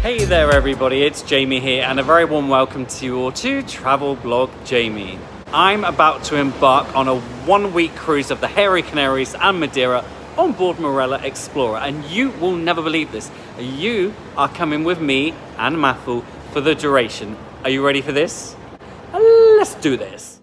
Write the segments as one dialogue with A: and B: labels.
A: Hey there everybody, it's Jamie here and a very warm welcome to you all to Travel Blog Jamie. I'm about to embark on a 1-week cruise of the hairy Canaries and Madeira on board Marella Explorer, and you will never believe this. You are coming with me and Maffoo for the duration. Are you ready for this? Let's do this.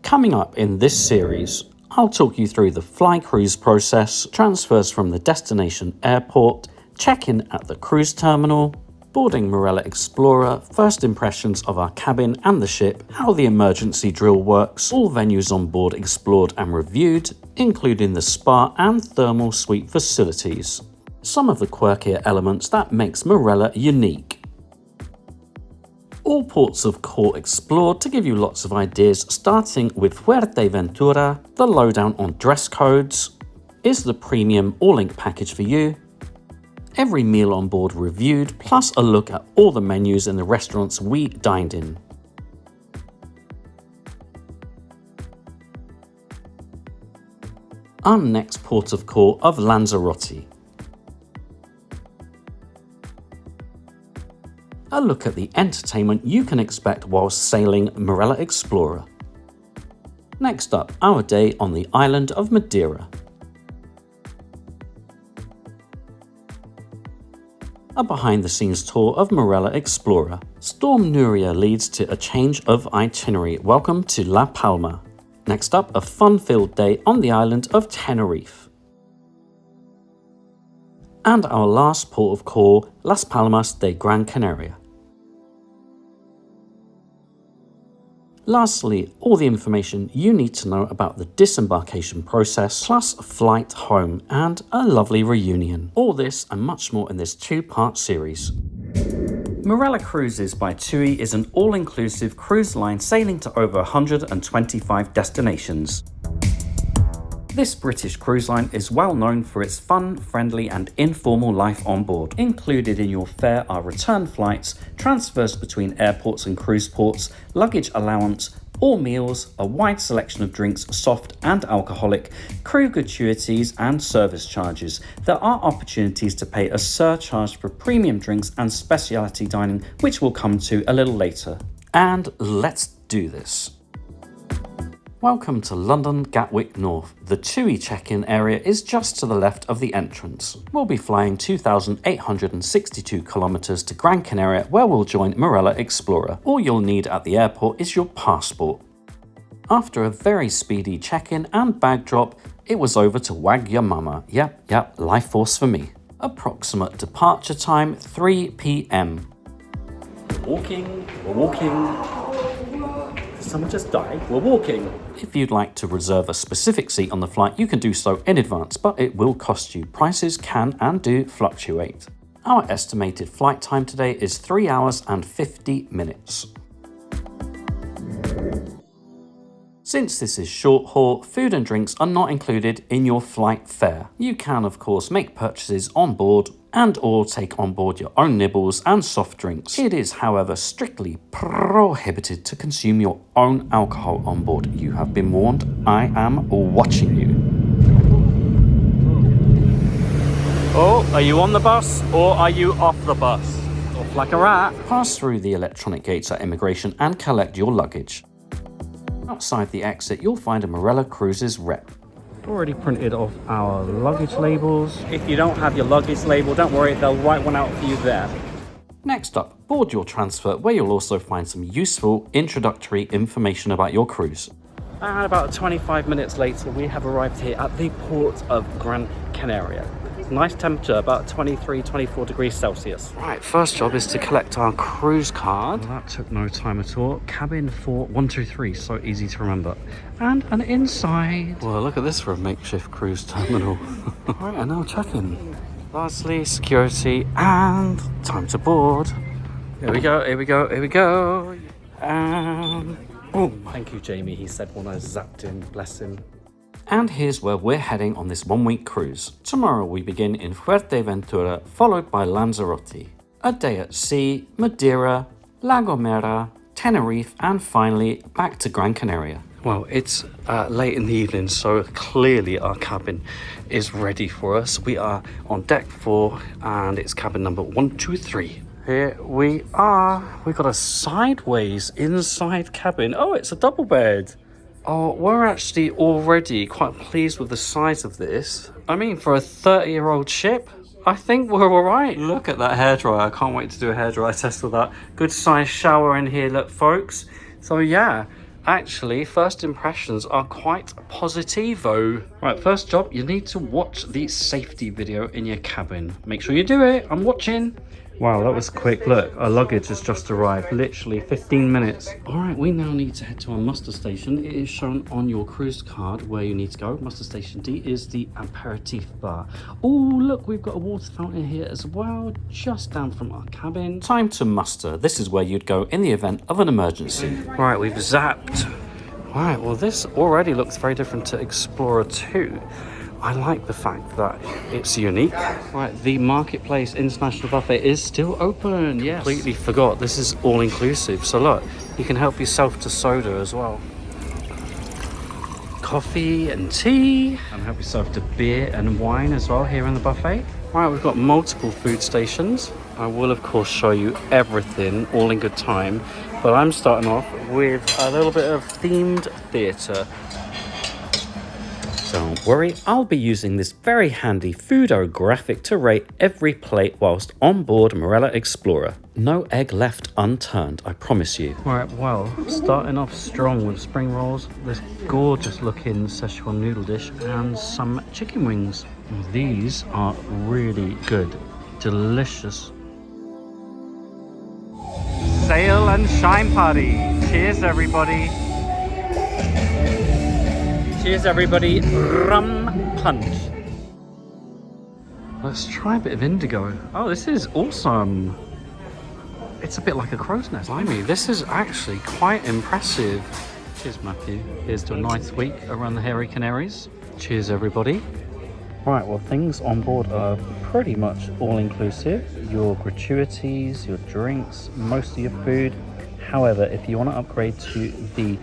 B: Coming up in this series, I'll talk you through the fly cruise process, transfers from the destination airport, check-in at the cruise terminal, boarding Marella Explorer, first impressions of our cabin and the ship, how the emergency drill works, all venues on board explored and reviewed, including the spa and thermal suite facilities. Some of the quirkier elements that makes Marella unique. All ports of call explored to give you lots of ideas, starting with Fuerteventura, the lowdown on dress codes, is the premium all-link package for you, every meal on board reviewed, plus a look at all the menus in the restaurants we dined in. Our next port of call of Lanzarote. A look at the entertainment you can expect while sailing Marella Explorer. Next up, our day on the island of Madeira. A behind-the-scenes tour of Marella Explorer. Storm Nuria leads to a change of itinerary. Welcome to La Palma. Next up, a fun-filled day on the island of Tenerife. And our last port of call, Las Palmas de Gran Canaria. Lastly, all the information you need to know about the disembarkation process, plus a flight home and a lovely reunion. All this and much more in this 2-part series. Marella Cruises by TUI is an all-inclusive cruise line sailing to over 125 destinations. This British cruise line is well known for its fun, friendly and informal life on board. Included in your fare are return flights, transfers between airports and cruise ports, luggage allowance, all meals, a wide selection of drinks, soft and alcoholic, crew gratuities and service charges. There are opportunities to pay a surcharge for premium drinks and specialty dining, which we'll come to a little later. And let's do this. Welcome to London Gatwick North. The TUI check-in area is just to the left of the entrance. We'll be flying 2,862 kilometers to Gran Canaria, where we'll join Marella Explorer. All you'll need at the airport is your passport. After a very speedy check-in and bag drop, it was over to wag your mama. Yep, life force for me. Approximate departure time, 3 p.m. We're walking. Someone just died. We're walking. If you'd like to reserve a specific seat on the flight, you can do so in advance, but it will cost you. Prices can and do fluctuate. Our estimated flight time today is 3 hours and 50 minutes. Since this is short haul, food and drinks are not included in your flight fare. You can of course make purchases on board and or take on board your own nibbles and soft drinks. It is however strictly prohibited to consume your own alcohol on board. You have been warned. I am watching you. Oh, are you on the bus or are you off the bus? Off like a rat. Pass through the electronic gates at immigration and collect your luggage. Outside the exit, you'll find a Marella Cruises rep. Already printed off our luggage labels. If you don't have your luggage label, don't worry, they'll write one out for you there. Next up, board your transfer, where you'll also find some useful introductory information about your cruise. And about 25 minutes later, we have arrived here at the port of Gran Canaria. Nice temperature, about 23, 24 degrees Celsius. Right, first job is to collect our cruise card. Well, that took no time at all. Cabin 4123, so easy to remember. And an inside. Well, look at this for a makeshift cruise terminal. Right, and now check-in. Lastly, security and time to board. Here we go. And boom. Thank you, Jamie. He said when I zapped in, bless him. And here's where we're heading on this 1-week cruise. Tomorrow we begin in Fuerteventura, followed by Lanzarote. A day at sea, Madeira, La Gomera, Tenerife, and finally back to Gran Canaria. Well, it's late in the evening, so clearly our cabin is ready for us. We are on deck 4 and it's cabin number 123. Here we are. We got a sideways inside cabin. Oh, it's a double bed. Oh, we're actually already quite pleased with the size of this. I mean, for a 30-year-old ship, I think we're all right. Look at that hairdryer. I can't wait to do a hairdryer test with that. Good size shower in here, look, folks. So yeah, actually, first impressions are quite positivo. Right, first job, you need to watch the safety video in your cabin. Make sure you do it. I'm watching. Wow, that was quick. Look, our luggage has just arrived, literally 15 minutes. All right, we now need to head to our muster station. It is shown on your cruise card where you need to go. Muster station D is the aperitif bar. Oh, look, we've got a water fountain here as well, just down from our cabin. Time to muster. This is where you'd go in the event of an emergency. Right, we've zapped. All right, well, this already looks very different to Explorer 2. I like the fact that it's unique. Right, the Marketplace International Buffet is still open. Yes. Completely forgot. This is all inclusive. So look, you can help yourself to soda as well. Coffee and tea. And help yourself to beer and wine as well here in the buffet. Right, we've got multiple food stations. I will of course show you everything all in good time. But I'm starting off with a little bit of themed theatre. Don't worry, I'll be using this very handy foodographic to rate every plate whilst on board Marella Explorer. No egg left unturned, I promise you. Right, well, starting off strong with spring rolls, this gorgeous looking Szechuan noodle dish and some chicken wings. These are really good, delicious. Sail and shine party. Cheers everybody. Cheers everybody, rum punch. Let's try a bit of indigo. Oh, this is awesome. It's a bit like a crow's nest. Blimey, this is actually quite impressive. Cheers Matthew. Here's to a nice week around the Hairy Canaries. Cheers everybody. Right, well things on board are pretty much all inclusive. Your gratuities, your drinks, most of your food. However, if you want to upgrade to the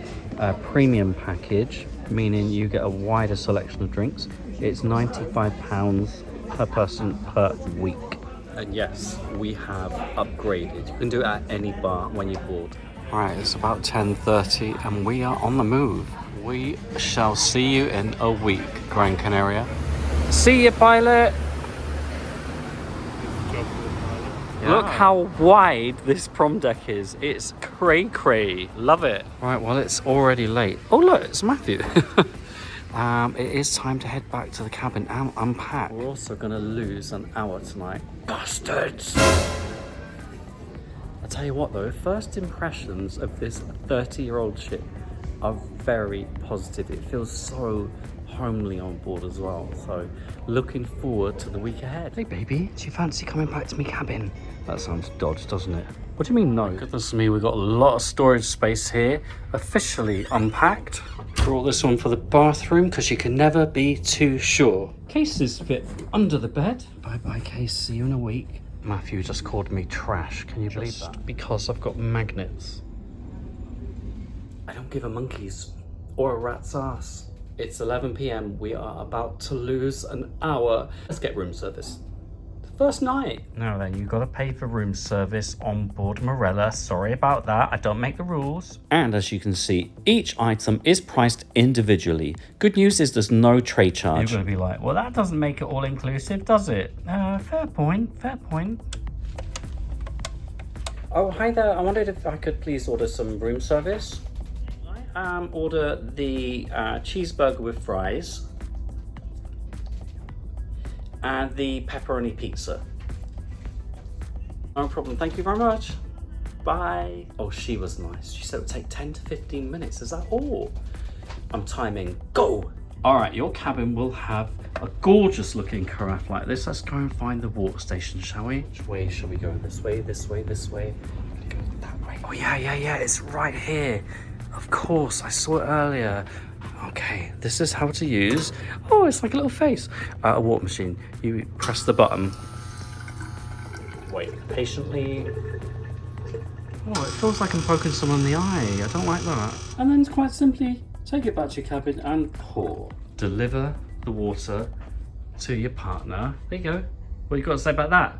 B: premium package, meaning you get a wider selection of drinks, it's £95 per person per week. And yes, we have upgraded. You can do it at any bar when you board. Right, it's about 10:30 and we are on the move. We shall see you in a week, Gran Canaria. See you, pilot! Yeah. Look how wide this prom deck is. It's cray-cray. Love it. Right, well, it's already late. Oh, look, it's Matthew. It is time to head back to the cabin and unpack. We're also going to lose an hour tonight. Bastards! I tell you what, though, first impressions of this 30-year-old ship are very positive. It feels so homely on board as well, so looking forward to the week ahead. Hey baby, do you fancy coming back to me cabin? That sounds dodgy, doesn't it? What do you mean no? Goodness me, we've got a lot of storage space here, officially unpacked. Brought this one for the bathroom because you can never be too sure. Cases fit under the bed. Bye bye case, see you in a week. Matthew just called me trash, can you believe that? Because I've got magnets. I don't give a monkey's or a rat's ass. It's 11 p.m. We are about to lose an hour. Let's get room service. First night. Now then, you've got to pay for room service on board Marella. Sorry about that. I don't make the rules. And as you can see, each item is priced individually. Good news is there's no tray charge. You're going to be like, well, that doesn't make it all inclusive, does it? Fair point. Fair point. Oh, hi there. I wondered if I could please order some room service. Order the cheeseburger with fries and the pepperoni pizza. No problem, thank you very much. Bye. Oh, she was nice. She said it would take 10 to 15 minutes. Is that all? I'm timing. Go! All right, your cabin will have a gorgeous looking carafe like this. Let's go and find the water station, shall we? Which way shall we go? This way, this way, this way? I'm gonna go that way. Oh yeah, it's right here. Of course, I saw it earlier. Okay, this is how to use. Oh, it's like a little face. A water machine. You press the button. Wait patiently. Oh, it feels like I'm poking someone in the eye. I don't like that. And then quite simply, take it back to your cabin and pour. Deliver the water to your partner. There you go.
A: What you got to say about that?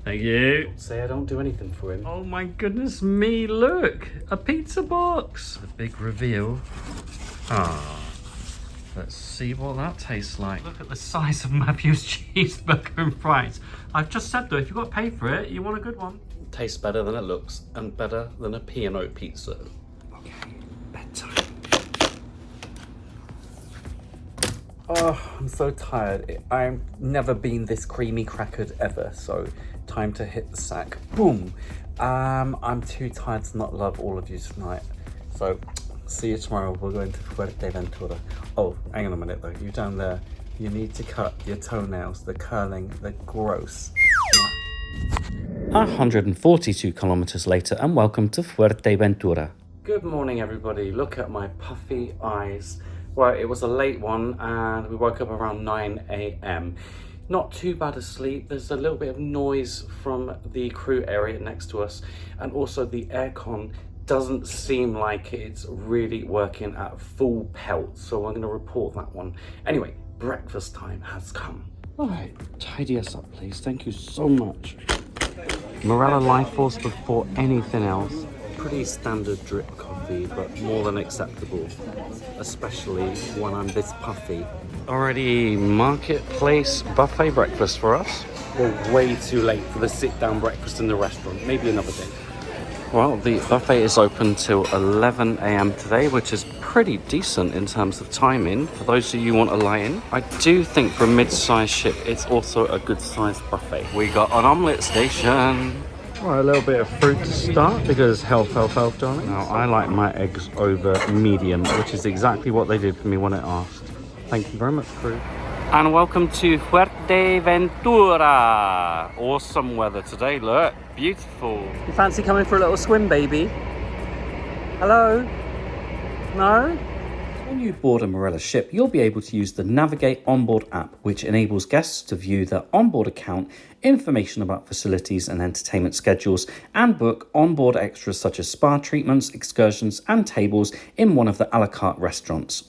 A: Thank you.
B: Say I don't do anything for him.
A: Oh my goodness me, look! A pizza box! The big reveal. Ah. Let's see what that tastes like. Look at the size of Maffoo's cheeseburger and fries. I've just said though, if you've got to pay for it, you want a good one.
B: Tastes better than it looks, and better than a P&O pizza.
A: Okay, bedtime.
B: Oh, I'm so tired. I've never been this creamy crackered ever, so time to hit the sack. Boom! I'm too tired to not love all of you tonight. So, see you tomorrow. We're going to Fuerteventura. Oh, hang on a minute though. You down there, you need to cut your toenails. They're curling, they're gross. 142 kilometers later, and welcome to Fuerteventura. Good morning, everybody. Look at my puffy eyes. Well, it was a late one, and we woke up around 9 a.m. Not too bad asleep. There's a little bit of noise from the crew area next to us, and also the aircon doesn't seem like it's really working at full pelt, so I'm going to report that one. Anyway, breakfast time has come. All right, tidy us up, please. Thank you so much. Marella Life Force before anything else. Pretty standard drip coffee, but more than acceptable, especially when I'm this puffy. Already marketplace buffet breakfast for us. We're way too late for the sit-down breakfast in the restaurant. Maybe another day. Well, the buffet is open till 11 a.m. today, which is pretty decent in terms of timing for those of you who want to lie in. I do think for a mid-sized ship, it's also a good-sized buffet. We got an omelette station. Right, a little bit of fruit to start because health, darling. Now, I like my eggs over medium, which is exactly what they did for me when I asked. Thank you very much, crew. And welcome to Fuerteventura. Awesome weather today, look. Beautiful. You fancy coming for a little swim, baby? Hello? No? When you board a Marella ship, you'll be able to use the Navigate onboard app, which enables guests to view their onboard account, information about facilities and entertainment schedules, and book onboard extras such as spa treatments, excursions, and tables in one of the a la carte restaurants.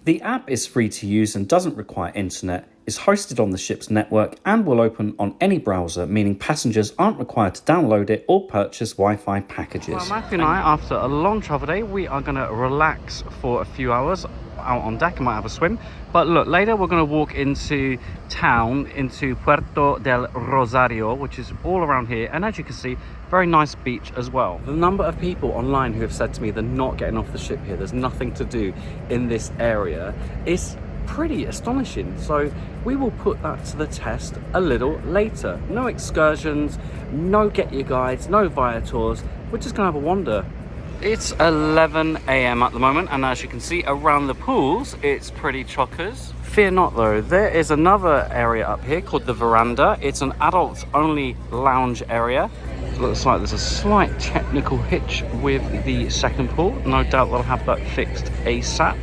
B: The app is free to use and doesn't require internet, is hosted on the ship's network, and will open on any browser, meaning passengers aren't required to download it or purchase Wi-Fi packages. Well, Maffoo and I, after a long travel day, we are going to relax for a few hours out on deck and might have a swim. But look, later we're going to walk into town, into Puerto del Rosario, which is all around here. And as you can see, very nice beach as well. The number of people online who have said to me they're not getting off the ship here, there's nothing to do in this area, is pretty astonishing. So we will put that to the test a little later. No excursions, no get your guides, no via tours. We're just gonna have a wander. It's 11 a.m. at the moment, and as you can see around the pools, it's pretty chockers. Fear not though, there is another area up here called the veranda. It's an adults only lounge area. It looks like there's a slight technical hitch with the second pool. No doubt they'll have that fixed ASAP.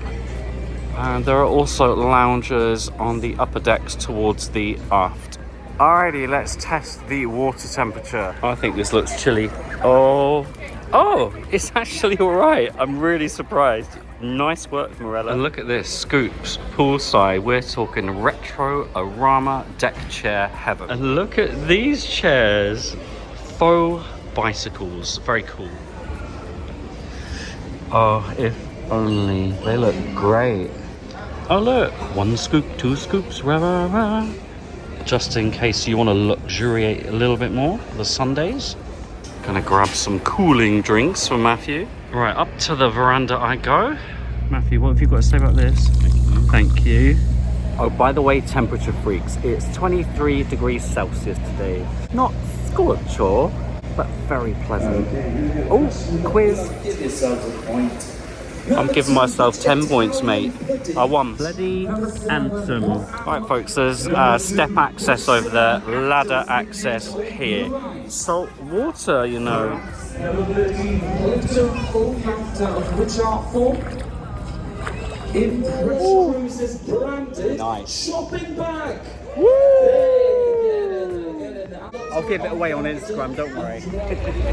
B: And there are also loungers on the upper decks towards the aft. Alrighty, let's test the water temperature. I think this looks chilly. Oh, it's actually all right. I'm really surprised. Nice work, Marella. And look at this, scoops, poolside. We're talking retro Arama deck chair heaven. And look at these chairs, faux bicycles, very cool. Oh, if only. They look great. Oh look, 1 scoop, 2 scoops, rah, rah, rah. Just in case you want to luxuriate a little bit more for the Sundays. Gonna grab some cooling drinks for Maffoo. Right, up to the veranda I go. Maffoo, what have you got to say about this? Thank you. Oh, by the way, temperature freaks, it's 23 degrees Celsius today. Not scorcher, but very pleasant. Oh, quiz. Give yourselves a point. I'm giving myself 10 points, mate. I won. Bloody anthem. Right, folks, there's step access over there, ladder access here. Salt water, you know. Nice. Shopping bag. I'll give it away on Instagram, don't worry.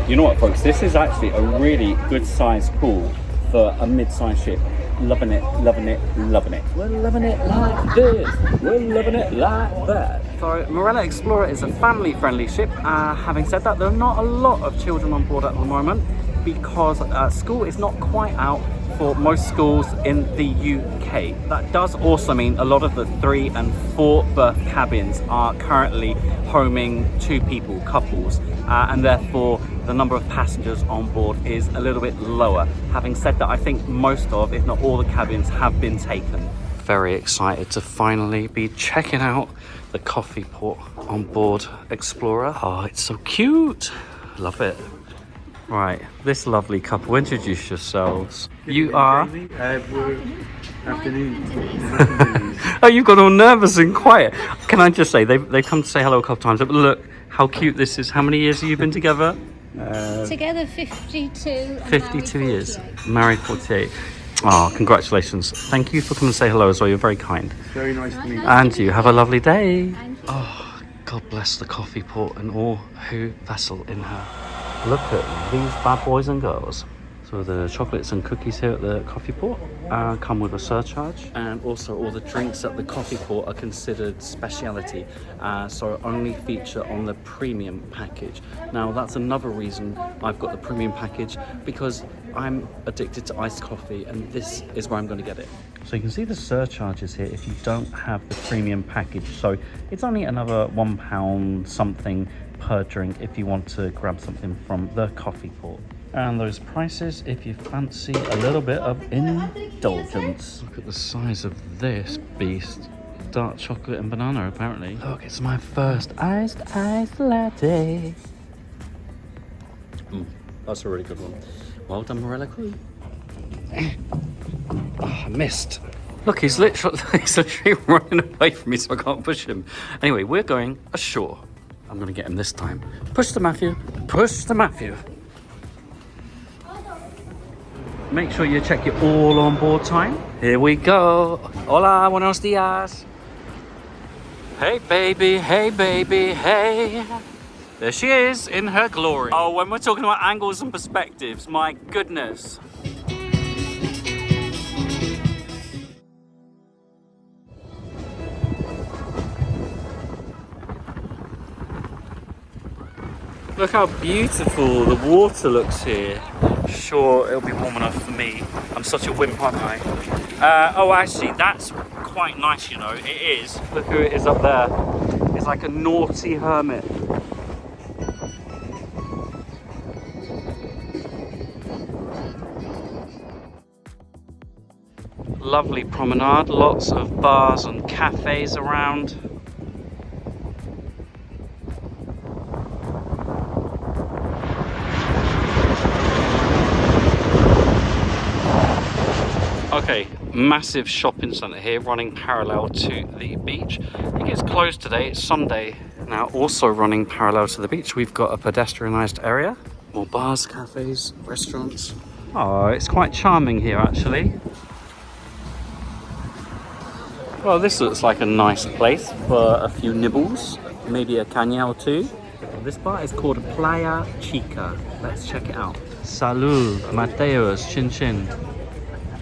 B: You know what, folks? This is actually a really good sized pool for a mid-sized ship.
A: loving it, loving it, loving it. We're loving it like this, we're loving it like that. So Marella Explorer is a family-friendly ship. Having said that, there are not a lot of children on board at the moment because school is not quite out for most schools in the UK. That does also mean a lot of the 3 and 4 berth cabins are currently homing 2 people, couples, and therefore the number of passengers on board is a little bit lower. Having said that, I think most of, if not all, the cabins have been taken. Very excited to finally be checking out the coffee pot on board Explorer. Oh, it's so cute. Love it. Right, this lovely couple, introduce yourselves. You are?
C: Afternoon.
A: Oh, you've got all nervous and quiet. Can I just say, they've come to say hello a couple times, but look how cute this is. How many years have you been together?
D: Together 52.
A: 52 years. Married 48. Oh, congratulations. Thank you for coming to say hello as well. You're very kind.
C: Very nice to meet you.
A: And you have a lovely day. Oh, God bless the coffee pot and all who vessel in her. Look at these bad boys and girls. So the chocolates and cookies here at the coffee pot come with a surcharge, and also all the drinks at the coffee pot are considered speciality, so only feature on the premium package. Now that's another reason I've got the premium package, because I'm addicted to iced coffee and this is where I'm going to get it. So you can see the surcharges here if you don't have the premium package, so it's only another £1 something per drink if you want to grab something from the coffee pot. And those prices if you fancy a little bit of indulgence. Look at the size of this beast. Dark chocolate and banana apparently. Look, it's my first iced latte. That's a really good one. Well done, Marella crew. Oh, I missed. Look, he's literally running away from me, so I can't push him. Anyway, we're going ashore. I'm gonna get him this time. Push the Maffoo. Push the Maffoo. Make sure you check your all on board time. Here we go. Hola, buenos dias. Hey baby, hey baby, hey. There she is in her glory. Oh, when we're talking about angles and perspectives, my goodness. Look how beautiful the water looks here. Sure, it'll be warm enough for me. I'm such a wimp, aren't I? Oh, actually, that's quite nice, you know. It is. Look who it is up there. It's like a naughty hermit. Lovely promenade. Lots of bars and cafes around. Okay, massive shopping centre here running parallel to the beach. I think it's closed today, it's Sunday. Now also running parallel to the beach, we've got a pedestrianised area. More bars, cafes, restaurants. Oh, it's quite charming here actually. Well, this looks like a nice place for a few nibbles, maybe a caña or two. This bar is called Playa Chica. Let's check it out. Salud, Mateos, chin chin.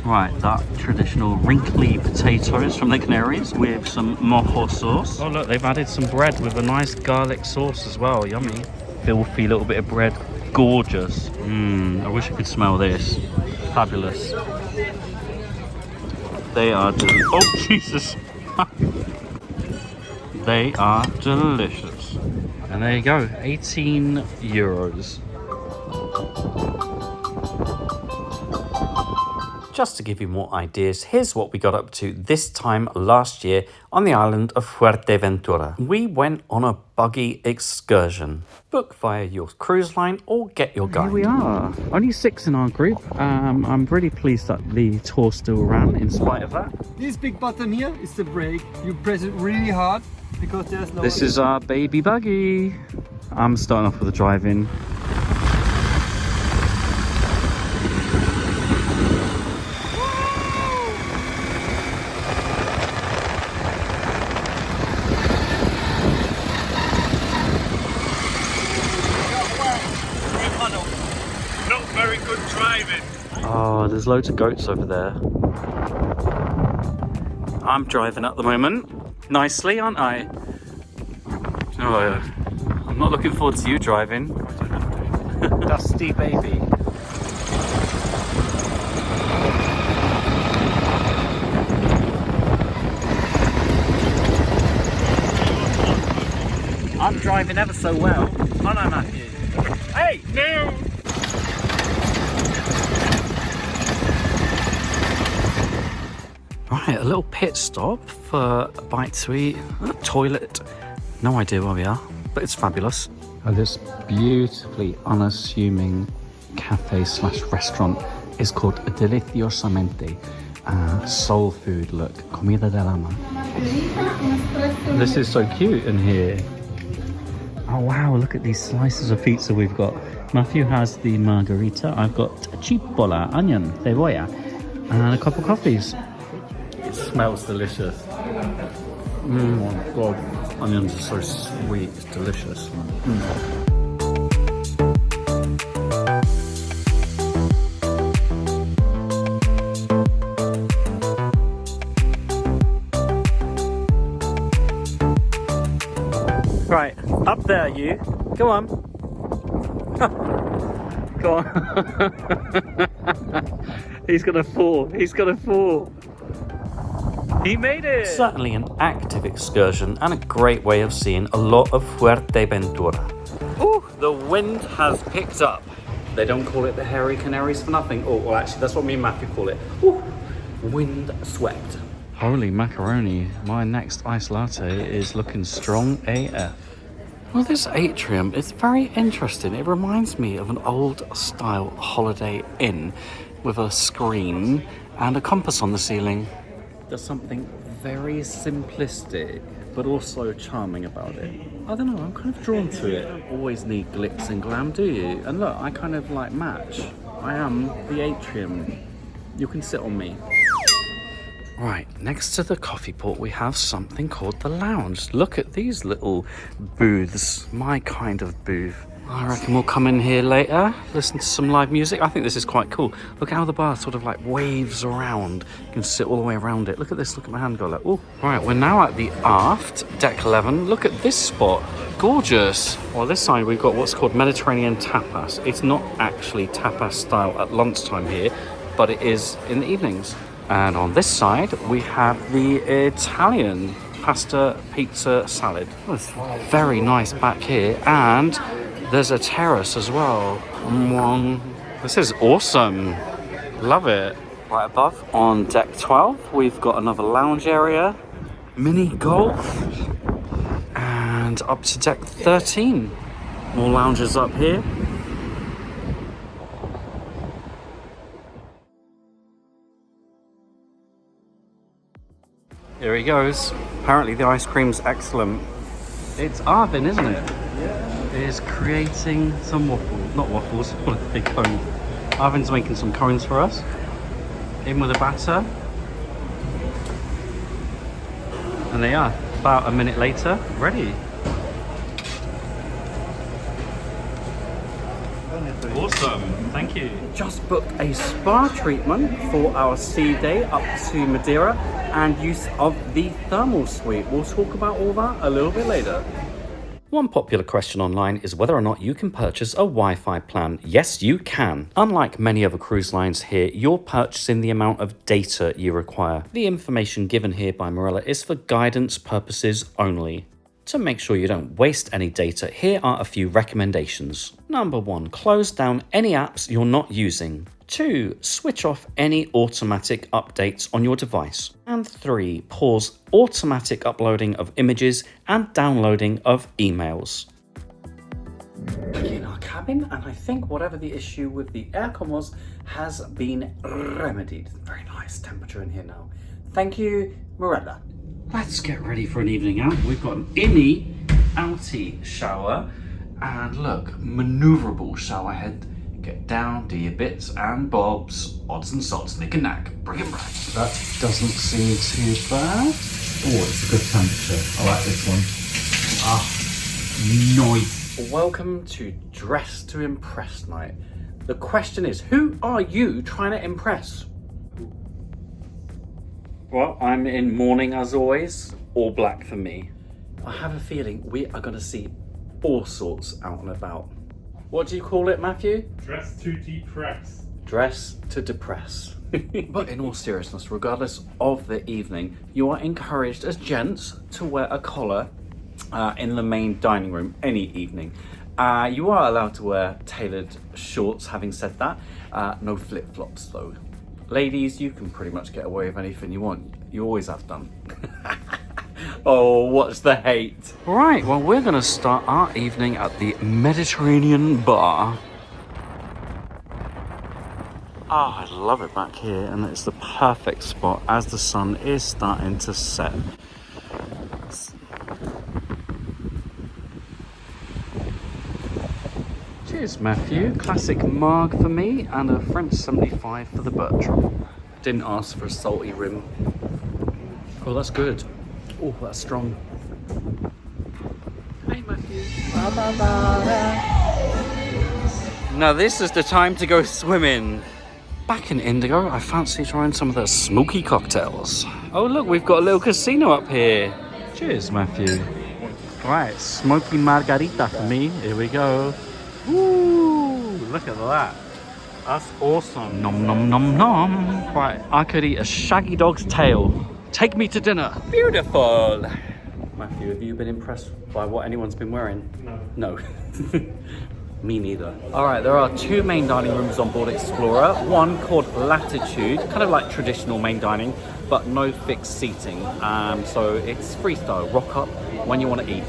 A: Right, that traditional wrinkly potatoes from the Canaries with some mojo sauce. Oh look, they've added some bread with a nice garlic sauce as well, yummy. Filthy little bit of bread, gorgeous. I wish I could smell this. Fabulous. They are oh Jesus. They are delicious. And there you go, 18 euros. Just to give you more ideas, here's what we got up to this time last year on the island of Fuerteventura. We went on a buggy excursion. Book via your cruise line or get your guide. Here we are, only 6 in our group. I'm really pleased that the tour still ran in spite of that.
C: This big button here is the brake. You press it really hard because there's no...
A: This is our baby buggy. I'm starting off with the drive-in. Oh,
B: Oh, there's loads of goats over there. I'm driving at the moment. Nicely, aren't I? Oh, I'm not looking forward to you driving. Dusty baby. I'm driving ever so well, aren't I, Matthew? Hey, no! Right, a little pit stop for a bite to eat, a toilet. No idea where we are, but it's fabulous. Oh, this beautifully unassuming cafe slash restaurant is called Deliciosamente. Soul food, look, comida del alma. This is so cute in here. Oh wow, look at these slices of pizza we've got. Matthew has the margarita, I've got chipola, onion, cebolla, and a couple of coffees. It smells delicious. Oh my god, onions are so sweet, delicious. Right, up there you. Go on. Go on. He's gonna fall. He's gonna fall. He made it! Certainly an active excursion and a great way of seeing a lot of Fuerteventura. Ooh, the wind has picked up. They don't call it the Hairy Canaries for nothing. Oh, well actually that's what me and Matthew call it. Ooh, wind swept. Holy macaroni, my next iced latte is looking strong AF. Well, this atrium is very interesting. It reminds me of an old style Holiday Inn with a screen and a compass on the ceiling. There's something very simplistic but also charming about it. I don't know, I'm kind of drawn to it. Always need glitz and glam, do you? And look, I kind of like match. I am the atrium. You can sit on me. Right, next to the coffee pot we have something called the lounge. Look at these little booths, my kind of booth. I reckon we'll come in here later, listen to some live music. I think this is quite cool. Look how the bar sort of like waves around. You can sit all the way around it. Look at this, look at my hand go like, oh. Right, we're now at the aft, deck 11. Look at this spot, gorgeous. Well, this side we've got what's called Mediterranean tapas. It's not actually tapas style at lunchtime here, but it is in the evenings. And on this side, we have the Italian pasta, pizza, salad. Oh, it's very nice back here. And there's a terrace as well. This is awesome. Love it. Right above, on deck 12, we've got another lounge area, mini golf, and up to deck 13. More lounges up here. Here he goes. Apparently the ice cream's excellent. It's Arvin, isn't it? Yeah. Is creating some waffles. Not waffles, what are they called? Arvin's making some cones for us. In with a batter. And they are. About a minute later, ready. Awesome, thank you. Just booked a spa treatment for our sea day up to Madeira and use of the thermal suite. We'll talk about all that a little bit later. One popular question online is whether or not you can purchase a Wi-Fi plan. Yes, you can. Unlike many other cruise lines here, you're purchasing the amount of data you require. The information given here by Marella is for guidance purposes only. To make sure you don't waste any data, here are a few recommendations. Number 1, close down any apps you're not using. 2, switch off any automatic updates on your device. And 3, pause automatic uploading of images and downloading of emails. Back in our cabin, and I think whatever the issue with the aircon was has been remedied. Very nice temperature in here now. Thank you, Marella. Let's get ready for an evening out. We've got an innie, outie shower, and look, manoeuvrable shower head. Get down, do your bits and bobs, odds and sods, nick and knack, bring it back. That doesn't seem too bad. Oh, it's a good temperature. I like this one. Ah, nice. Welcome to Dress to Impress night. The question is, who are you trying to impress? Well, I'm in mourning as always, all black for me. I have a feeling we are going to see all sorts out and about. What do you call it, Matthew?
E: Dress to depress.
B: Dress to depress. But in all seriousness, regardless of the evening, you are encouraged as gents to wear a collar in the main dining room any evening. You are allowed to wear tailored shorts, having said that. No flip-flops though. Ladies, you can pretty much get away with anything you want. You always have done. Oh, what's the hate? Right, well, we're going to start our evening at the Mediterranean bar. I love it back here, and it's the perfect spot as the sun is starting to set. Cheers, Matthew. Classic marg for me, and a French 75 for the Bertram. Didn't ask for a salty rim. Oh, that's good. Oh, that's strong. Hey, Matthew. Now this is the time to go swimming. Back in Indigo, I fancy trying some of the smoky cocktails. Oh look, we've got a little casino up here. Cheers, Matthew. Right, smoky margarita for me. Here we go. Woo! Look at that. That's awesome. Nom nom nom nom. Right, I could eat a shaggy dog's tail. Take me to dinner. Beautiful. Matthew, have you been impressed by what anyone's been wearing? No. Me neither. All right, there are two main dining rooms on board Explorer. One called Latitude, kind of like traditional main dining, but no fixed seating. So it's freestyle, rock up when you want to eat.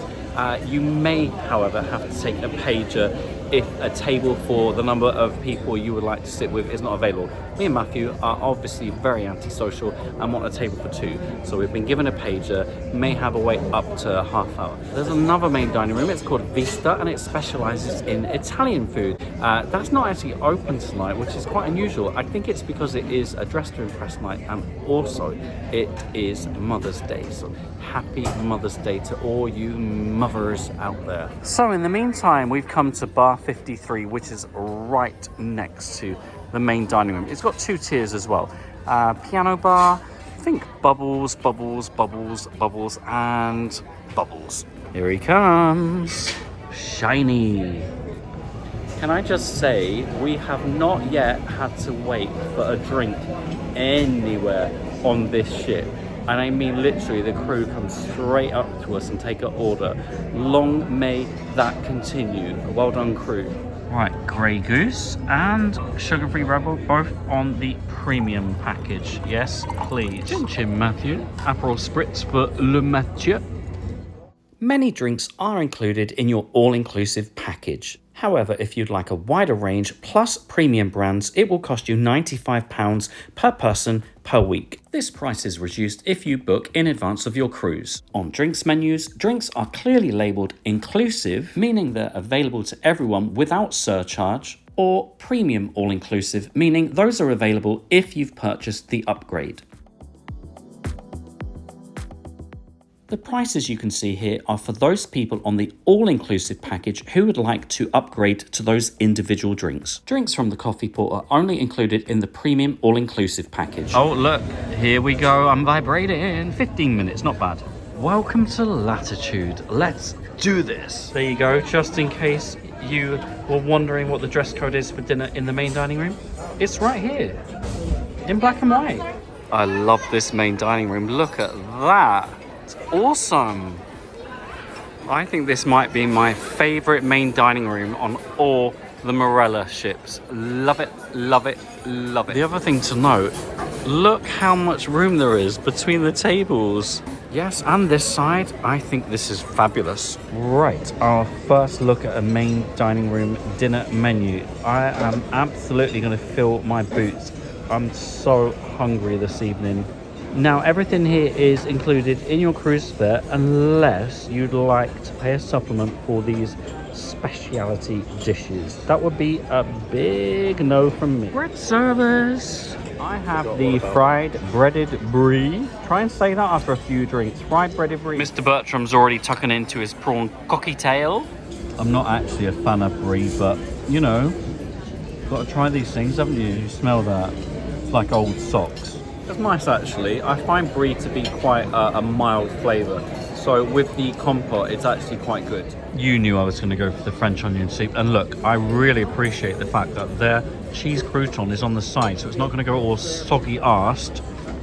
B: You may, however, have to take a pager if a table for the number of people you would like to sit with is not available. Me and Matthew are obviously very antisocial and want a table for two. So we've been given a pager, may have a wait up to a half hour. There's another main dining room, it's called Vista, and it specializes in Italian food. That's not actually open tonight, which is quite unusual. I think it's because it is a dress to impress night, and also it is Mother's Day. So happy Mother's Day to all you mothers out there. So in the meantime, we've come to Bar 53, which is right next to the main dining room. It's got two tiers as well. Piano bar, think bubbles, bubbles, bubbles, bubbles, and bubbles. Here he comes. Shiny. Can I just say, we have not yet had to wait for a drink anywhere on this ship. And I mean literally, the crew comes straight up to us and take an order. Long may that continue. Well done, crew. Right, Grey Goose and Sugar-Free Rebel, both on the premium package. Yes, please. Chin Chin, Matthew. Aperol Spritz for Le Mathieu. Many drinks are included in your all-inclusive package. However, if you'd like a wider range plus premium brands, it will cost you £95 per person per week. This price is reduced if you book in advance of your cruise. On drinks menus, drinks are clearly labelled inclusive, meaning they're available to everyone without surcharge, or premium all-inclusive, meaning those are available if you've purchased the upgrade. The prices you can see here are for those people on the all-inclusive package who would like to upgrade to those individual drinks. Drinks from the coffee port are only included in the premium all-inclusive package. Oh look, here we go, I'm vibrating. 15 minutes, not bad. Welcome to Latitude, let's do this. There you go, just in case you were wondering what the dress code is for dinner in the main dining room. It's right here, in black and white. I love this main dining room, look at that. It's awesome. I think this might be my favorite main dining room on all the Marella ships. Love it, love it, love it. The other thing to note, look how much room there is between the tables. Yes, and this side, I think this is fabulous. Right, our first look at a main dining room dinner menu. I am absolutely going to fill my boots. I'm so hungry this evening. Now, everything here is included in your cruise fare unless you'd like to pay a supplement for these specialty dishes. That would be a big no from me. Bread service. I have the fried breaded brie. Try and say that after a few drinks. Fried breaded brie. Mr. Bertram's already tucking into his prawn cocktail. I'm not actually a fan of brie, but you know, Got to try these things, haven't you? You smell that? It's like old socks. It's nice actually. I find brie to be quite a mild flavour. So with the compote, it's actually quite good. You knew I was going to go for the French onion soup. And look, I really appreciate the fact that their cheese crouton is on the side, so it's not going to go all soggy-arsed.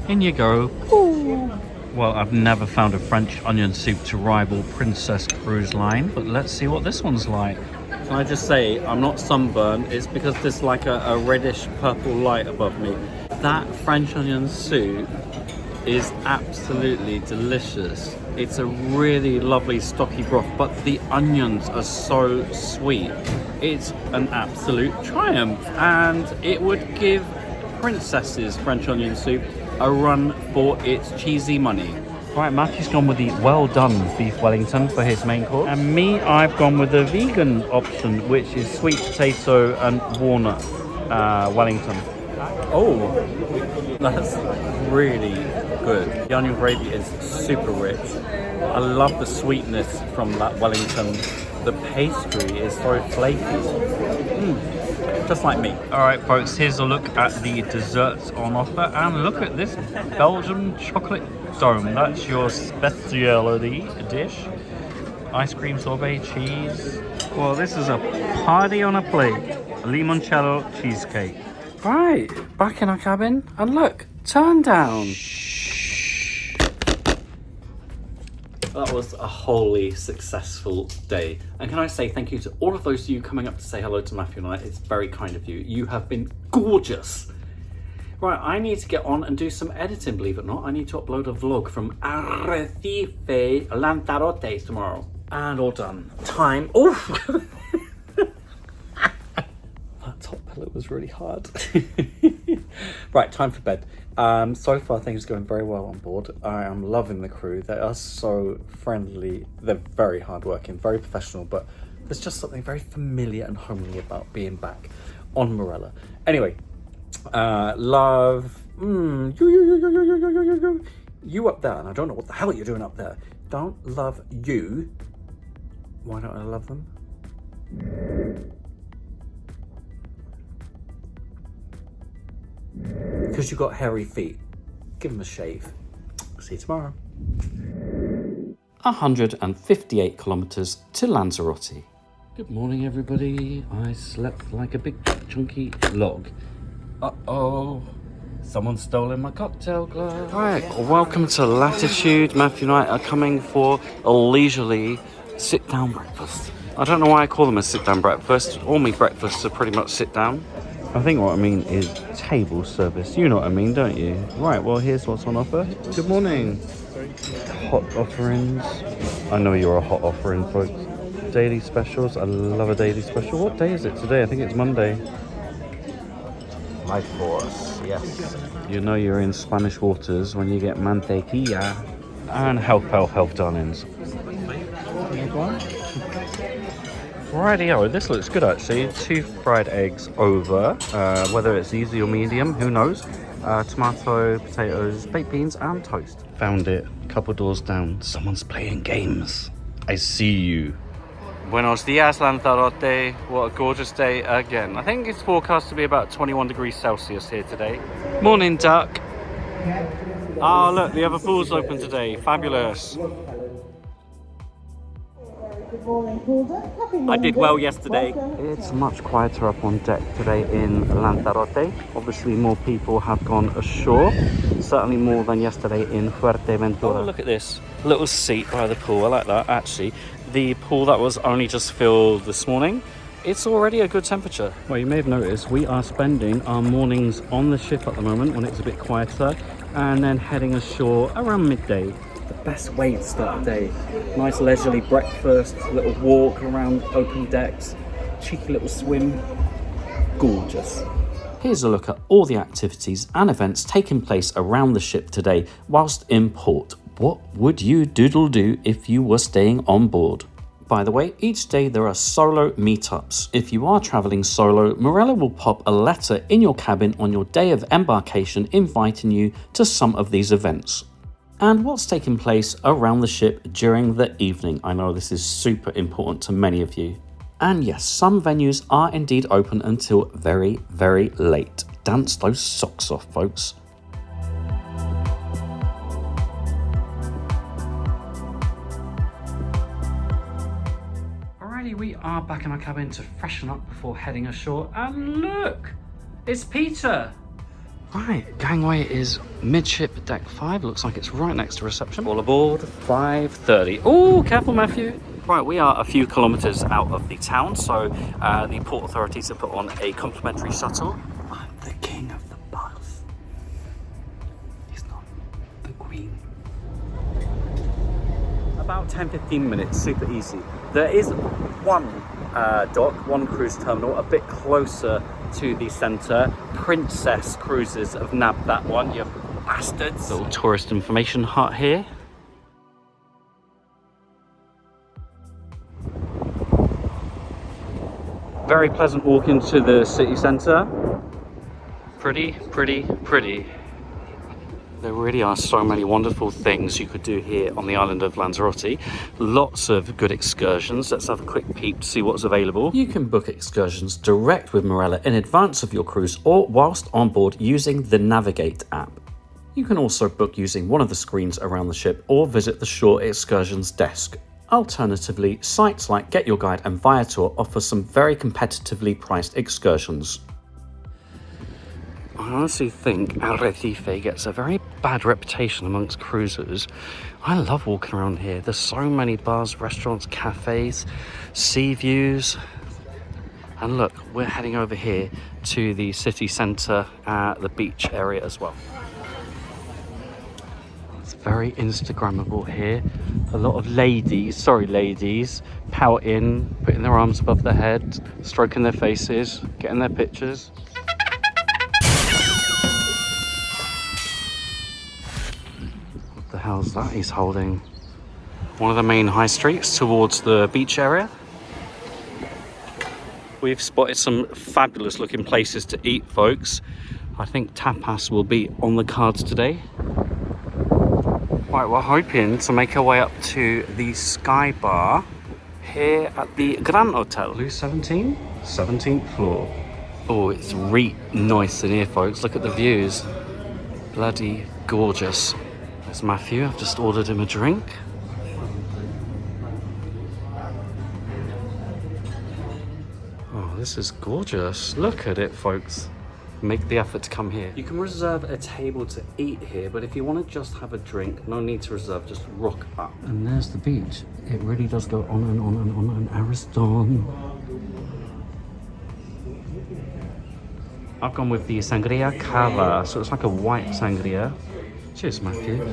B: In you go. Ooh. Well, I've never found a French onion soup to rival Princess Cruise Line, but let's see what this one's like. Can I just say, I'm not sunburned. It's because there's like a reddish purple light above me. That French onion soup is absolutely delicious. It's a really lovely stocky broth, but the onions are so sweet. It's an absolute triumph, and it would give Princess's French onion soup a run for its cheesy money. Right, Matthew's gone with the well done beef Wellington for his main course. And me, I've gone with the vegan option, which is sweet potato and walnut Wellington. Oh, that's really good. The onion gravy is super rich. I love the sweetness from that Wellington. The pastry is so flaky. Just like me. All right, folks, here's a look at the desserts on offer. And look at this Belgian chocolate dome. That's your specialty dish. Ice cream sorbet, cheese. Well, this is a party on a plate. Limoncello cheesecake. Right, back in our cabin. And look, turn down. That was a wholly successful day. And can I say thank you to all of those of you coming up to say hello to Maffoo and I. It's very kind of you. You have been gorgeous. Right, I need to get on and do some editing, believe it or not. I need to upload a vlog from Arrecife, Lanzarote tomorrow. And all done. Time. Oh! That top pillow was really hard. Right, time for bed. So far things are going very well on board. I am loving the crew. They are so friendly. They're very hardworking, very professional, but there's just something very familiar and homely about being back on Marella. Anyway, love you up there, and I don't know what the hell you're doing up there. Don't love you. Why don't I love them? Because you got hairy feet. Give them a shave. See you tomorrow. 158 kilometers to Lanzarote. Good morning, everybody. I slept like a big chunky log. Uh-oh. Someone's stolen my cocktail glass. Right, welcome to Latitude. Maffoo and I are coming for a leisurely sit-down breakfast. I don't know why I call them a sit-down breakfast. All my breakfasts are pretty much sit-down. I think what I mean is table service. You know what I mean, don't you? Right, well, here's what's on offer. Good morning. Hot offerings. I know you're a hot offering, folks. Daily specials. I love a daily special. What day is it today? I think it's Monday. Life Force, yes. You know you're in Spanish waters when you get mantequilla. And health, darlings. Rightio, this looks good actually. 2 fried eggs over, whether it's easy or medium, who knows. Tomato, potatoes, baked beans and toast. Found it, a couple doors down. Someone's playing games. I see you. Buenos dias, Lanzarote. What a gorgeous day again. I think it's forecast to be about 21 degrees Celsius here today. Morning, duck. Oh, look, the other pool's open today. Fabulous. I did well yesterday. It's much quieter up on deck today in Lanzarote. Obviously more people have gone ashore, certainly more than yesterday in Fuerteventura. Oh, look at this little seat by the pool. I like that actually. The pool that was only just filled this morning, it's already a good temperature. Well, you may have noticed we are spending our mornings on the ship at the moment when it's a bit quieter, and then heading ashore around midday. The best way to start a day. Nice leisurely breakfast, a little walk around open decks, cheeky little swim. Gorgeous. Here's a look at all the activities and events taking place around the ship today whilst in port. What would you doodle do if you were staying on board? By the way, each day there are solo meetups. If you are traveling solo, Marella will pop a letter in your cabin on your day of embarkation inviting you to some of these events. And what's taking place around the ship during the evening. I know this is super important to many of you. And yes, some venues are indeed open until very, very late. Dance those socks off, folks. Alrighty, we are back in our cabin to freshen up before heading ashore. And look, it's Peter. Right, gangway is midship deck 5. Looks like it's right next to reception. All aboard, 5:30. Oh, careful, Matthew. Right, we are a few kilometres out of the town, so the port authorities have put on a complimentary shuttle. I'm the king of the bus. He's not the queen.
A: About 10-15 minutes, super easy. There is one dock, one cruise terminal a bit closer to the centre. Princess Cruises have nabbed that one, you bastards.
B: Little tourist information hut here. Very pleasant walk into the city centre. Pretty, pretty, pretty. There really are so many wonderful things you could do here on the island of Lanzarote. Lots of good excursions. Let's have a quick peep to see what's available. You can book excursions direct with Marella in advance of your cruise or whilst on board using the Navigate app. You can also book using one of the screens around the ship or visit the shore excursions desk. Alternatively, sites like Get Your Guide and Viator offer some very competitively priced excursions. I honestly think Arrecife gets a very bad reputation amongst cruisers. I love walking around here. There's so many bars, restaurants, cafes, sea views. And look, we're heading over here to the city centre, the beach area as well. It's very Instagrammable here. A lot of ladies, pouting, putting their arms above their head, stroking their faces, getting their pictures. The hell's that he's holding? One of the main high streets towards the beach area. We've spotted some fabulous looking places to eat, folks. I think tapas will be on the cards today. Right, we're hoping to make our way up to the Sky Bar here at the Gran Hotel. 17? 17th floor. Oh, it's nice in here, folks. Look at the views. Bloody gorgeous. There's Matthew, I've just ordered him a drink. Oh, this is gorgeous. Look at it, folks. Make the effort to come here. You can reserve a table to eat here, but if you want to just have a drink, no need to reserve, just rock up. And there's the beach. It really does go on and on and on and Ariston. I've gone with the sangria cava, so it's like a white sangria. Cheers, Matthew.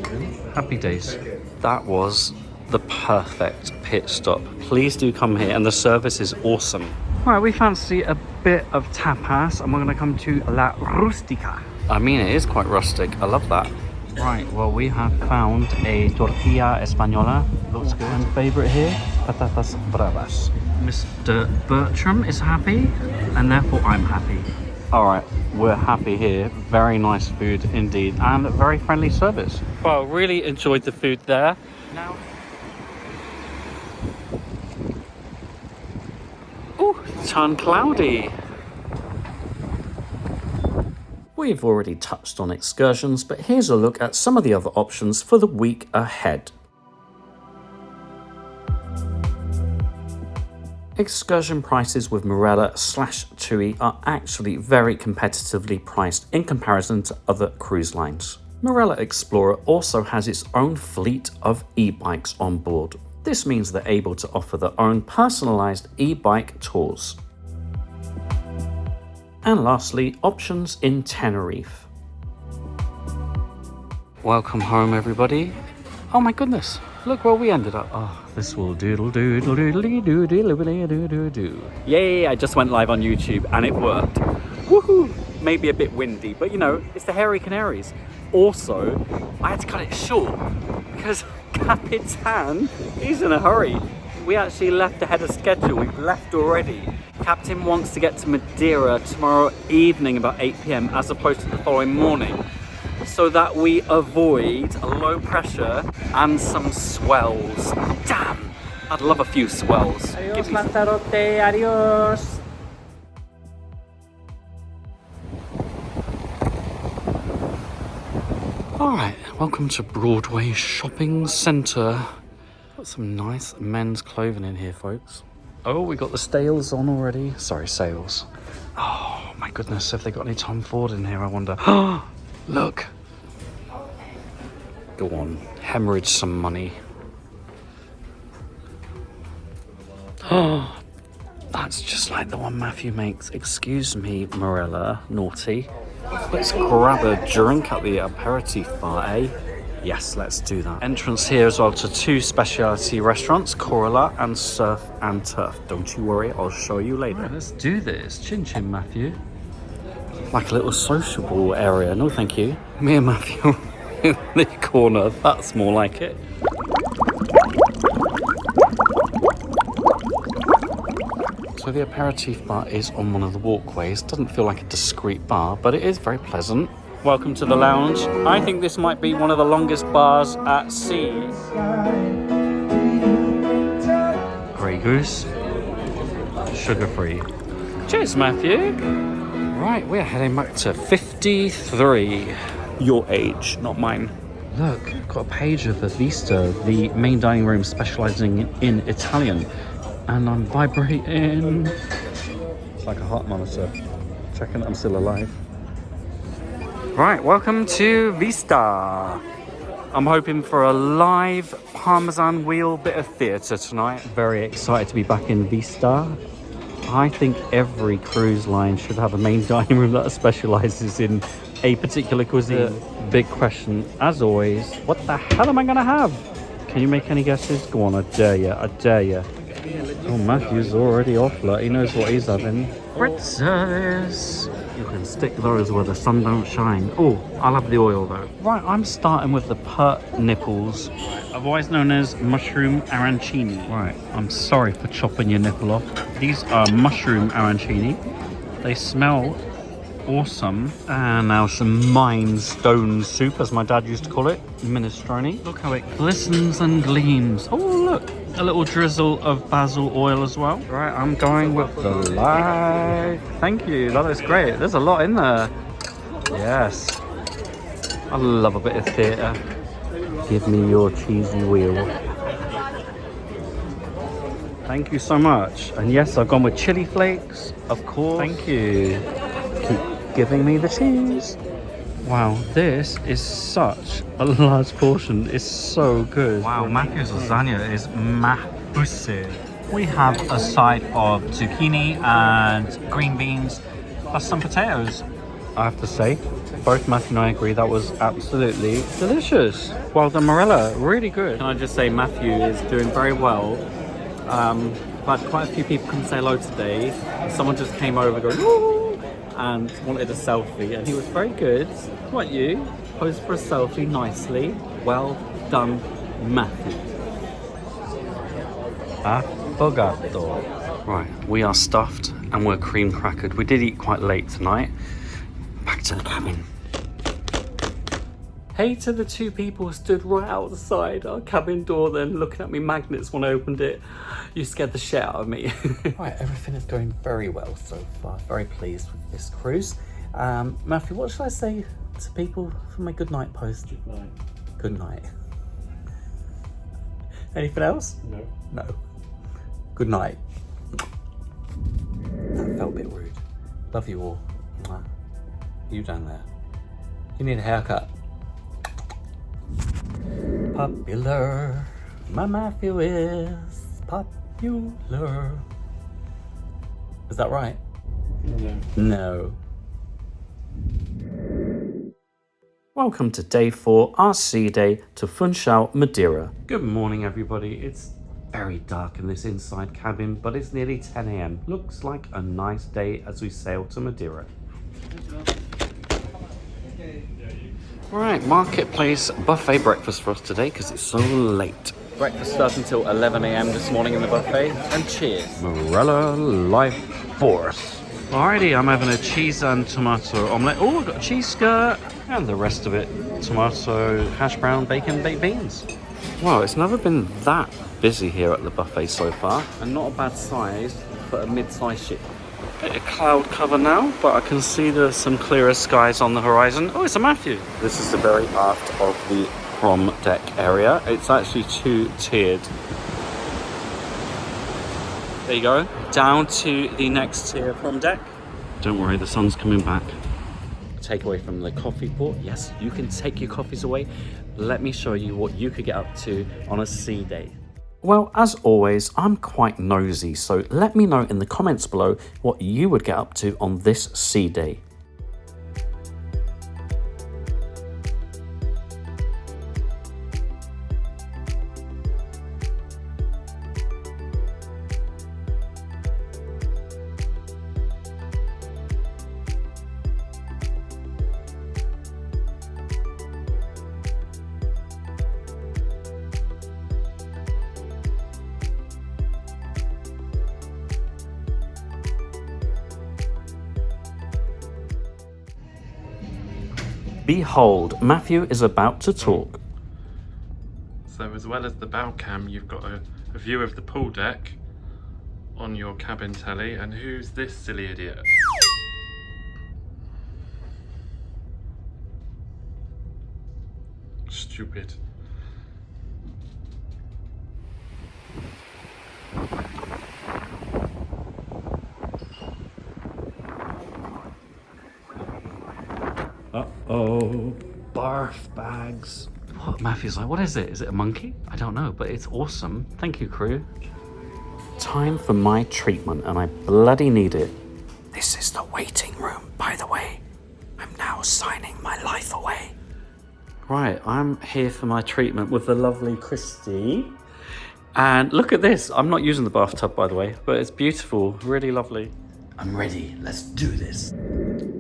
B: Happy days. That was the perfect pit stop. Please do come here, and the service is awesome. Right, we fancy a bit of tapas, and we're going to come to La Rustica. I mean, it is quite rustic. I love that. Right, well, we have found a tortilla española. Looks good. And favourite here, patatas bravas. Mr. Bertram is happy, and therefore I'm happy. All right, we're happy here. Very nice food indeed, and very friendly service. Well, really enjoyed the food there. Now, ooh, turned cloudy. We've already touched on excursions, but here's a look at some of the other options for the week ahead. Excursion prices with Marella/TUI are actually very competitively priced in comparison to other cruise lines. Marella Explorer also has its own fleet of e-bikes on board. This means they're able to offer their own personalised e-bike tours. And lastly, options in Tenerife. Welcome home, everybody. Oh my goodness, look where we ended up. Oh, this will doodle doodle doodle doodle doodle doodle doodle.
A: Yay, I just went live on YouTube and it worked. Woohoo! Maybe a bit windy, but you know, it's the Hairy Canaries. Also, I had to cut it short because Capitan, he's in a hurry. We actually left ahead of schedule. We've left already. Captain wants to get to Madeira tomorrow evening about 8 p.m. as opposed to the following morning, so that we avoid a low pressure and some swells. Damn! I'd love a few swells.
B: Adios, Lanzarote, adios. Alright, welcome to Broadway Shopping Centre. Got some nice men's clothing in here, folks. Oh, we got the stales on already. Sorry, sales. Oh my goodness, have they got any Tom Ford in here, I wonder? Oh, look. Go on, hemorrhage some money. Oh, that's just like the one Matthew makes. Excuse me, Marella, naughty. Let's grab a drink at the aperitif bar, eh? Yes, let's do that. Entrance here as well to two specialty restaurants, Corolla and Surf and Turf. Don't you worry, I'll show you later. Right, let's do this. Chin chin, Matthew. Like a little sociable area. No, thank you. Me and Matthew in the corner. That's more like it. So the aperitif bar is on one of the walkways. Doesn't feel like a discreet bar, but it is very pleasant. Welcome to the lounge. I think this might be one of the longest bars at sea. Grey Goose. Sugar-free. Cheers, Matthew. Right, we're heading back to 53. Your age, not mine. Look, I've got a page of the Vista, the main dining room specialising in Italian. And I'm vibrating. It's like a heart monitor. Checking that I'm still alive. Right, welcome to Vista. I'm hoping for a live Parmesan wheel bit of theatre tonight. Very excited to be back in Vista. I think every cruise line should have a main dining room that specialises in a particular cuisine. Big question, as always, what the hell am I going to have? Can you make any guesses? Go on, I dare you, I dare you. Oh, Matthew's already off, look. He knows what he's having. Fritters. You can stick those where the sun don't shine. Oh, I'll have the oil though. Right, I'm starting with the pert nipples, otherwise known as mushroom arancini. Right, I'm sorry for chopping your nipple off. These are mushroom arancini. They smell awesome. And now some mine stone soup, as my dad used to call it, minestrone. Look how it glistens and gleams. Oh, look. A little drizzle of basil oil as well. Right, I'm going with the light. Thank you, that is great. There's a lot in there. Yes. I love a bit of theatre. Give me your cheesy wheel. Thank you so much. And yes, I've gone with chili flakes, of course. Thank you. Keep giving me the cheese. Wow, this is such a large portion. It's so good. Wow, Matthew's lasagna is massive. We have a side of zucchini and green beans, plus some potatoes. I have to say, both Matthew and I agree that was absolutely delicious. Well done, Marella, really good. Can I just say Matthew is doing very well. But quite a few people couldn't say hello today. Someone just came over going, "Woo!" and wanted a selfie, and he was very good. What about you? Posed for a selfie nicely. Well done, Matthew. Affogato. Right, we are stuffed and we're cream crackered. We did eat quite late tonight. Back to the cabin. Hey to the two people who stood right outside our cabin door then looking at me magnets when I opened it. You scared the shit out of me. Right, everything is going very well so far. Very pleased with this cruise. Matthew, what should I say to people for my good night post?
E: Good night.
B: Good night. Anything else?
E: No.
B: No. Good night. That felt a bit rude. Love you all. Mwah. You down there. You need a haircut. Popular. My Matthew is popular. Is that right?
E: No.
B: No. Welcome to day 4, our sea day to Funchal, Madeira. Good morning, everybody. It's very dark in this inside cabin, but it's nearly 10 a.m. Looks like a nice day as we sail to Madeira. Right, marketplace buffet breakfast for us today because it's so late. Breakfast starts until 11 a.m. this morning in the buffet, and cheers. Marella Life Force. Alrighty, I'm having a cheese and tomato omelette. Oh, I've got a cheese skirt, and the rest of it, tomato, hash brown, bacon, baked beans. Wow, it's never been that busy here at the buffet so far, and not a bad size for a mid-sized ship. Bit of cloud cover now, but I can see there's some clearer skies on the horizon. Oh, it's a Maffoo. This is the very aft of the prom deck area. It's actually two-tiered. There you go, down to the next tier prom deck. Don't worry, the sun's coming back. Take away from the coffee port. Yes, you can take your coffees away. Let me show you what you could get up to on a sea day. Well, as always, I'm quite nosy, so let me know in the comments below what you would get up to on this sea day. Behold, Maffoo is about to talk.
E: So as well as the bow cam, you've got a view of the pool deck on your cabin telly. And who's this silly idiot? Stupid.
B: Uh-oh, barf bags. What? Maffoo's like, what is it? Is it a monkey? I don't know, but it's awesome. Thank you, crew. Time for my treatment, and I bloody need it. This is the waiting room, by the way. I'm now signing my life away. Right, I'm here for my treatment with the lovely Christy. And look at this. I'm not using the bathtub, by the way, but it's beautiful, really lovely. I'm ready. Let's do this.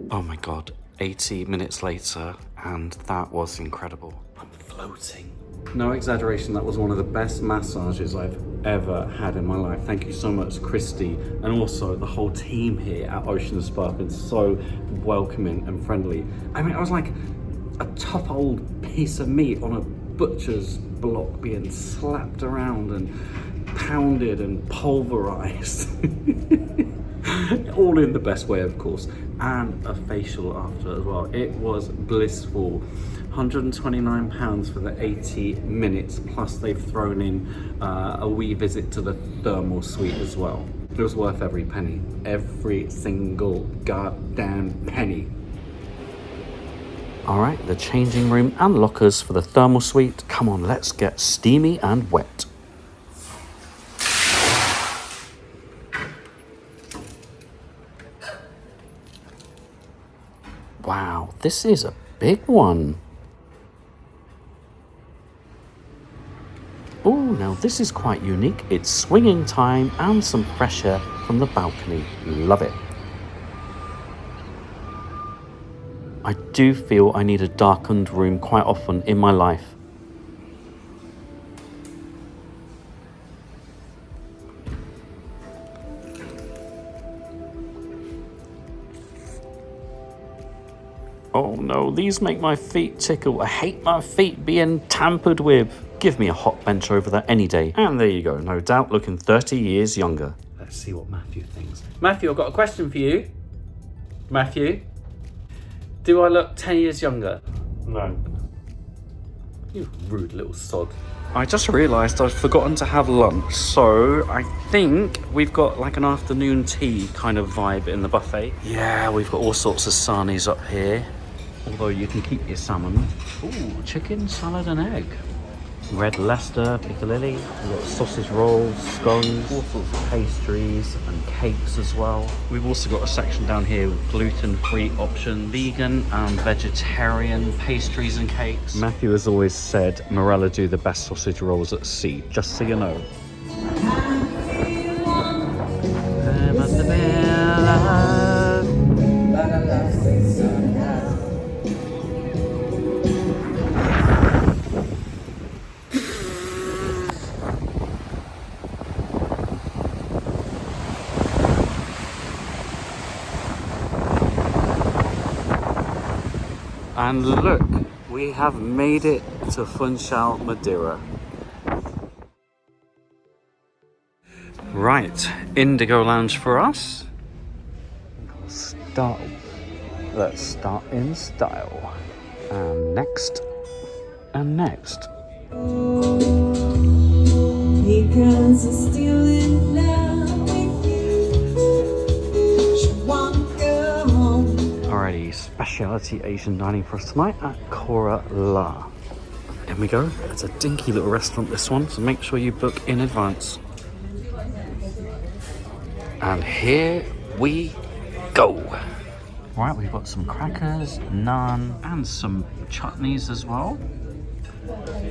B: Oh my God. 80 minutes later, and that was incredible. I'm floating. No exaggeration, that was one of the best massages I've ever had in my life. Thank you so much, Christy, and also the whole team here at Ocean Spa have been so welcoming and friendly. I mean, I was like a tough old piece of meat on a butcher's block being slapped around and pounded and pulverized. All in the best way, of course, and a facial after as well. It was blissful. £129 for the 80 minutes, plus they've thrown in a wee visit to the thermal suite as well. It was worth every penny, every single goddamn penny. All right, the changing room and lockers for the thermal suite. Come on, let's get steamy and wet. Wow, this is a big one. Oh, now this is quite unique. It's swinging time and some fresh air from the balcony. Love it. I do feel I need a darkened room quite often in my life. Oh no, these make my feet tickle. I hate my feet being tampered with. Give me a hot bench over there any day. And there you go, no doubt looking 30 years younger. Let's see what Maffoo thinks. Maffoo, I've got a question for you. Maffoo, do I look 10 years younger?
E: No.
B: You rude little sod. I just realised I've forgotten to have lunch, so I think we've got like an afternoon tea kind of vibe in the buffet. Yeah, we've got all sorts of sarnies up here, although you can keep your salmon. Ooh, chicken, salad and egg. Red Leicester, piccalilli, we've got sausage rolls, scones, all sorts of pastries and cakes as well. We've also got a section down here with gluten-free option, vegan and vegetarian pastries and cakes. Maffoo has always said Marella do the best sausage rolls at sea, just so you know. And look, we have made it to Funchal, Madeira. Right, Indigo Lounge for us. Let's start in style. And next, and next.
F: Because I'm still in love with you. She won't go home.
B: Alrighty, specialty Asian dining for us tonight at Cora La. In we go. It's a dinky little restaurant, this one, so make sure you book in advance. And here we go. Right, we've got some crackers, naan, and some chutneys as well.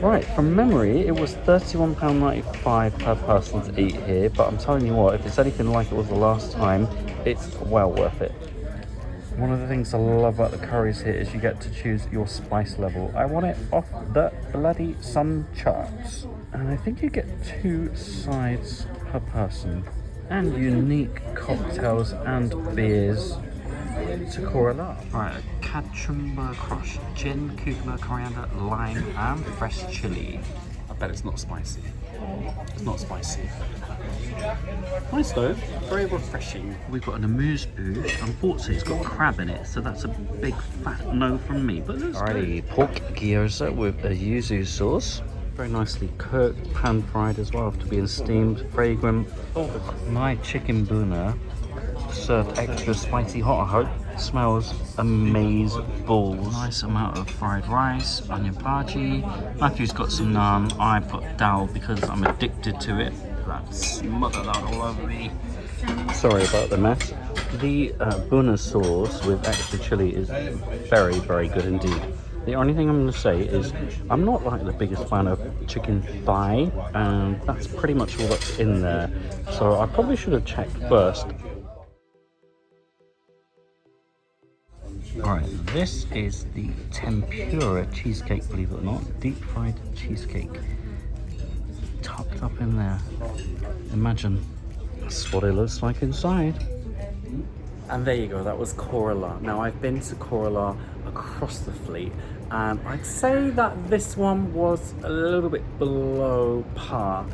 B: Right, from memory, it was £31.95 per person to eat here, but I'm telling you what, if it's anything like it was the last time, it's well worth it. One of the things I love about the curries here is you get to choose your spice level. I want it off the bloody sun charts. And I think you get 2 sides per person. And unique cocktails and beers to correlate. Right, a kachumba crush, gin, cucumber, coriander, lime, and fresh chili. I bet it's not spicy. It's not spicy. Nice though, very refreshing. We've got an amuse-bouche. Unfortunately, it's got crab in it, so that's a big fat no from me. But looks good. Pork gyoza with a yuzu sauce. Very nicely cooked, pan-fried as well after being steamed, fragrant. My chicken buna, served extra spicy hot, I hope. Smells amazing balls. Nice amount of fried rice, onion bhaji. Matthew's got some naan. I put dal because I'm addicted to it. That's smothered out all over me. Sorry about the mess. The buna sauce with extra chili is very, very good indeed. The only thing I'm going to say is I'm not like the biggest fan of chicken thigh, and that's pretty much all that's in there. So I probably should have checked first. Alright, this is the tempura cheesecake, believe it or not. Deep fried cheesecake. Tucked up in there. Imagine, that's what it looks like inside. And there you go, that was Cora La. Now I've been to Cora La across the fleet, and I'd say that this one was a little bit below par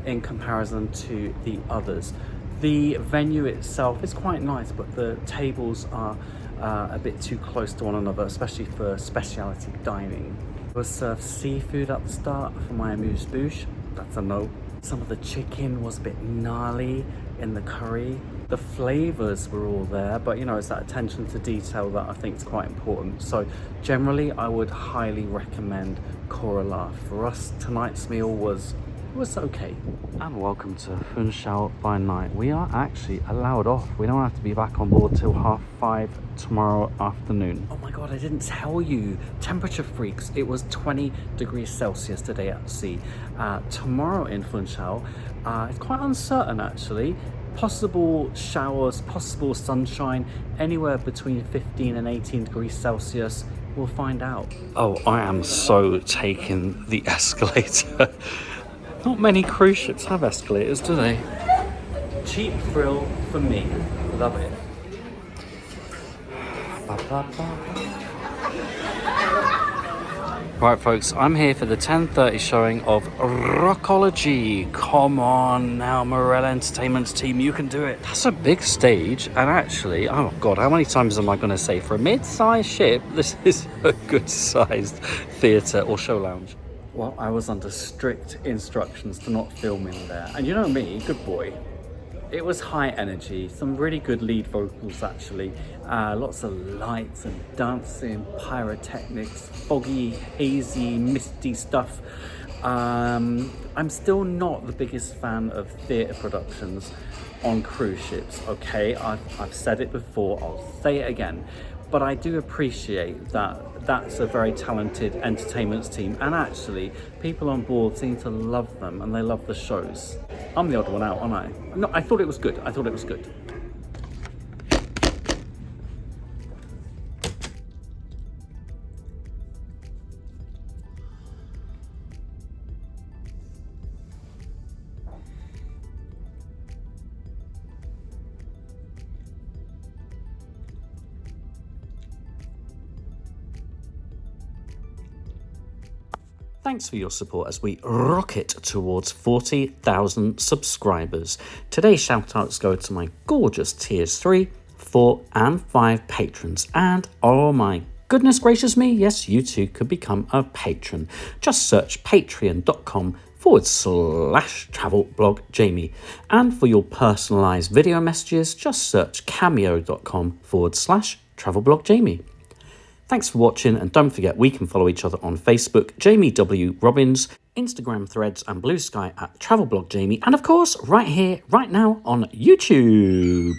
B: in comparison to the others. The venue itself is quite nice, but the tables are a bit too close to one another, especially for specialty dining. I was served seafood at the start for my amuse-bouche. That's a no. Some of the chicken was a bit gnarly in the curry. The flavors were all there, but you know, it's that attention to detail that I think is quite important. So generally, I would highly recommend Cora La. For us, tonight's meal was okay. And welcome to Funchal by night. We are actually allowed off. We don't have to be back on board till 5:30 tomorrow afternoon. Oh my god, I didn't tell you. Temperature freaks. It was 20 degrees Celsius today at sea. Tomorrow in Funchal, it's quite uncertain actually. Possible showers, possible sunshine, anywhere between 15 and 18 degrees Celsius. We'll find out. Oh, I am so taking the escalator. Not many cruise ships have escalators, do they? Cheap thrill for me. Love it. Right, folks, I'm here for the 10:30 showing of Rockology. Come on now, Marella Entertainment's team, you can do it. That's a big stage, and actually, oh god, how many times am I going to say, for a mid-sized ship, this is a good-sized theatre or show lounge. Well, I was under strict instructions to not film in there. And you know me, good boy. It was high energy, some really good lead vocals actually. Lots of lights and dancing, pyrotechnics, foggy, hazy, misty stuff. I'm still not the biggest fan of theatre productions on cruise ships, okay? I've said it before, I'll say it again. But I do appreciate that that's a very talented entertainment team, and actually people on board seem to love them and they love the shows. I'm the odd one out, aren't I? No, I thought it was good. I thought it was good. Thanks for your support as we rocket towards 40,000 subscribers. Today's shout-outs go to my gorgeous Tiers 3, 4 and 5 patrons. And oh my goodness gracious me, yes, you too could become a patron. Just search patreon.com/travelblogjamie. And for your personalised video messages, just search cameo.com/travelblogjamie. Thanks for watching, and don't forget we can follow each other on Facebook, Jamie W. Robbins, Instagram, Threads and Blue Sky at Travel Blog Jamie, and of course right here, right now on YouTube.